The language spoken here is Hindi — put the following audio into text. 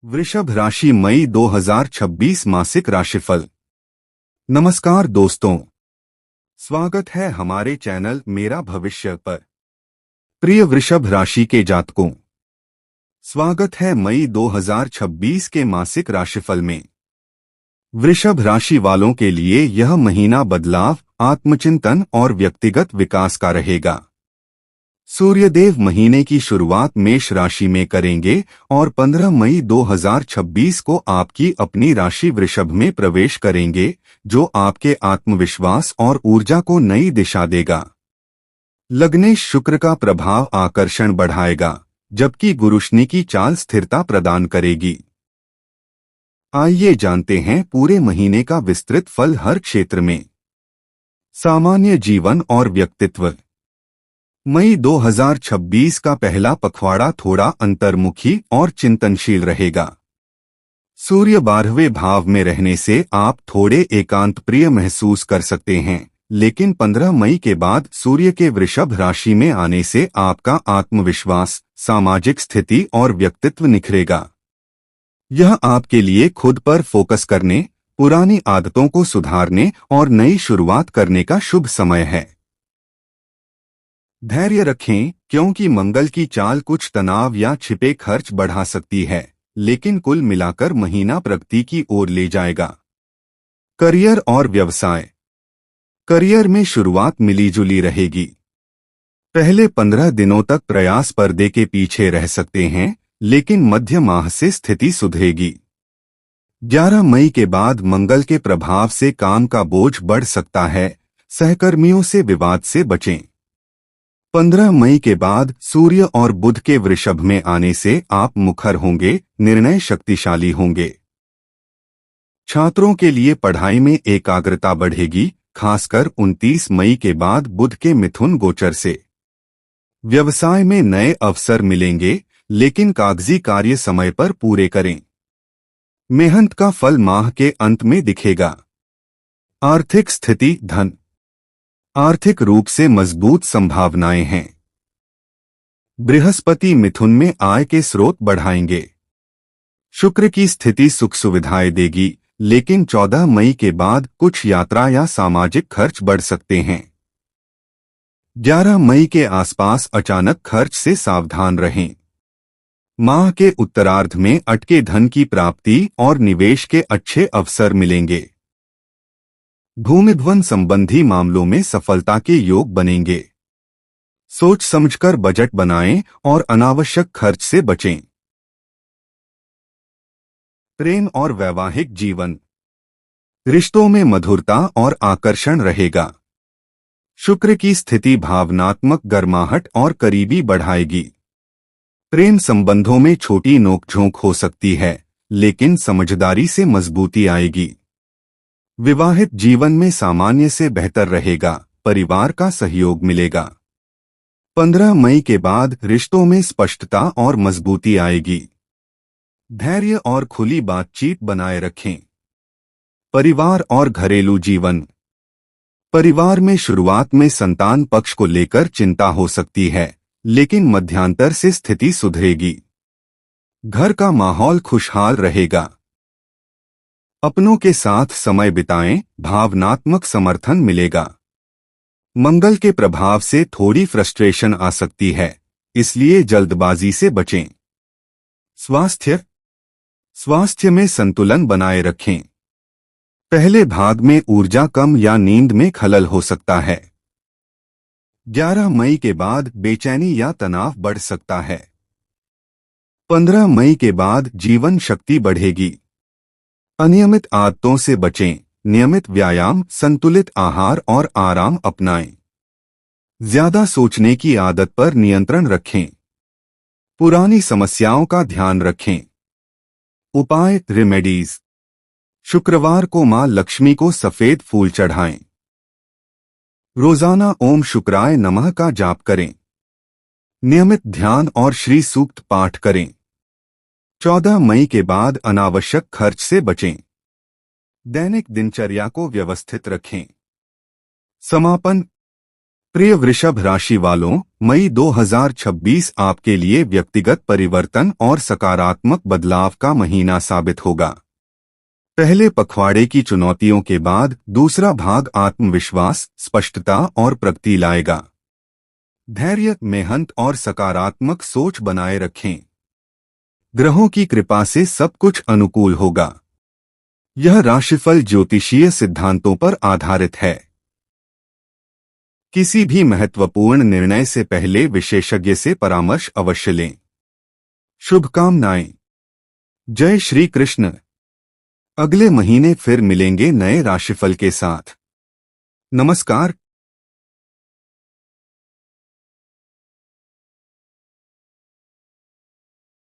वृषभ राशि मई 2026 मासिक राशिफल। नमस्कार दोस्तों, स्वागत है हमारे चैनल मेरा भविष्य पर। प्रिय वृषभ राशि के जातकों, स्वागत है मई 2026 के मासिक राशिफल में। वृषभ राशि वालों के लिए यह महीना बदलाव, आत्मचिंतन और व्यक्तिगत विकास का रहेगा। सूर्यदेव महीने की शुरुआत मेष राशि में करेंगे और 15 मई 2026 को आपकी अपनी राशि वृषभ में प्रवेश करेंगे, जो आपके आत्मविश्वास और ऊर्जा को नई दिशा देगा। लग्नेश शुक्र का प्रभाव आकर्षण बढ़ाएगा, जबकि गुरुशनि की चाल स्थिरता प्रदान करेगी। आइए जानते हैं पूरे महीने का विस्तृत फल हर क्षेत्र में। सामान्य जीवन और व्यक्तित्व। मई 2026 का पहला पखवाड़ा थोड़ा अंतर्मुखी और चिंतनशील रहेगा। सूर्य 12वें भाव में रहने से आप थोड़े एकांत प्रिय महसूस कर सकते हैं, लेकिन 15 मई के बाद सूर्य के वृषभ राशि में आने से आपका आत्मविश्वास, सामाजिक स्थिति और व्यक्तित्व निखरेगा। यह आपके लिए खुद पर फोकस करने, पुरानी आदतों को सुधारने और नई शुरुआत करने का शुभ समय है। धैर्य रखें, क्योंकि मंगल की चाल कुछ तनाव या छिपे खर्च बढ़ा सकती है, लेकिन कुल मिलाकर महीना प्रगति की ओर ले जाएगा। करियर और व्यवसाय। करियर में शुरुआत मिलीजुली रहेगी। पहले 15 दिनों तक प्रयास पर्दे के पीछे रह सकते हैं, लेकिन मध्य माह से स्थिति सुधरेगी। 11 मई के बाद मंगल के प्रभाव से काम का बोझ बढ़ सकता है, सहकर्मियों से विवाद से बचें। 15 मई के बाद सूर्य और बुध के वृषभ में आने से आप मुखर होंगे, निर्णय शक्तिशाली होंगे। छात्रों के लिए पढ़ाई में एकाग्रता बढ़ेगी, खासकर 29 मई के बाद बुध के मिथुन गोचर से। व्यवसाय में नए अवसर मिलेंगे, लेकिन कागजी कार्य समय पर पूरे करें। मेहनत का फल माह के अंत में दिखेगा। आर्थिक स्थिति, धन। आर्थिक रूप से मजबूत संभावनाएं हैं। बृहस्पति मिथुन में आय के स्रोत बढ़ाएंगे। शुक्र की स्थिति सुख सुविधाएं देगी, लेकिन 14 मई के बाद कुछ यात्रा या सामाजिक खर्च बढ़ सकते हैं। 11 मई के आसपास अचानक खर्च से सावधान रहें। माह के उत्तरार्ध में अटके धन की प्राप्ति और निवेश के अच्छे अवसर मिलेंगे। भूमि भवन संबंधी मामलों में सफलता के योग बनेंगे। सोच समझकर बजट बनाएं और अनावश्यक खर्च से बचें। प्रेम और वैवाहिक जीवन। रिश्तों में मधुरता और आकर्षण रहेगा। शुक्र की स्थिति भावनात्मक गर्माहट और करीबी बढ़ाएगी। प्रेम संबंधों में छोटी नोकझोंक हो सकती है, लेकिन समझदारी से मजबूती आएगी। विवाहित जीवन में सामान्य से बेहतर रहेगा, परिवार का सहयोग मिलेगा। 15 मई के बाद रिश्तों में स्पष्टता और मजबूती आएगी। धैर्य और खुली बातचीत बनाए रखें। परिवार और घरेलू जीवन। परिवार में शुरुआत में संतान पक्ष को लेकर चिंता हो सकती है, लेकिन मध्यांतर से स्थिति सुधरेगी। घर का माहौल खुशहाल रहेगा। अपनों के साथ समय बिताएं, भावनात्मक समर्थन मिलेगा। मंगल के प्रभाव से थोड़ी फ्रस्ट्रेशन आ सकती है, इसलिए जल्दबाजी से बचें। स्वास्थ्य। स्वास्थ्य में संतुलन बनाए रखें। पहले भाग में ऊर्जा कम या नींद में खलल हो सकता है। 11 मई के बाद बेचैनी या तनाव बढ़ सकता है। 15 मई के बाद जीवन शक्ति बढ़ेगी। अनियमित आदतों से बचें, नियमित व्यायाम, संतुलित आहार और आराम अपनाएं। ज्यादा सोचने की आदत पर नियंत्रण रखें। पुरानी समस्याओं का ध्यान रखें। उपाय, रेमेडीज। शुक्रवार को मां लक्ष्मी को सफेद फूल चढ़ाएं। रोजाना ओम शुक्राय नमः का जाप करें। नियमित ध्यान और श्री सूक्त पाठ करें। 14 मई के बाद अनावश्यक खर्च से बचें। दैनिक दिनचर्या को व्यवस्थित रखें। समापन। प्रिय वृषभ राशि वालों, मई 2026 आपके लिए व्यक्तिगत परिवर्तन और सकारात्मक बदलाव का महीना साबित होगा। पहले पखवाड़े की चुनौतियों के बाद दूसरा भाग आत्मविश्वास, स्पष्टता और प्रगति लाएगा। धैर्य, मेहनत और सकारात्मक सोच बनाए रखें। ग्रहों की कृपा से सब कुछ अनुकूल होगा। यह राशिफल ज्योतिषीय सिद्धांतों पर आधारित है। किसी भी महत्वपूर्ण निर्णय से पहले विशेषज्ञ से परामर्श अवश्य लें। शुभकामनाएं। जय श्री कृष्ण। अगले महीने फिर मिलेंगे नए राशिफल के साथ। नमस्कार।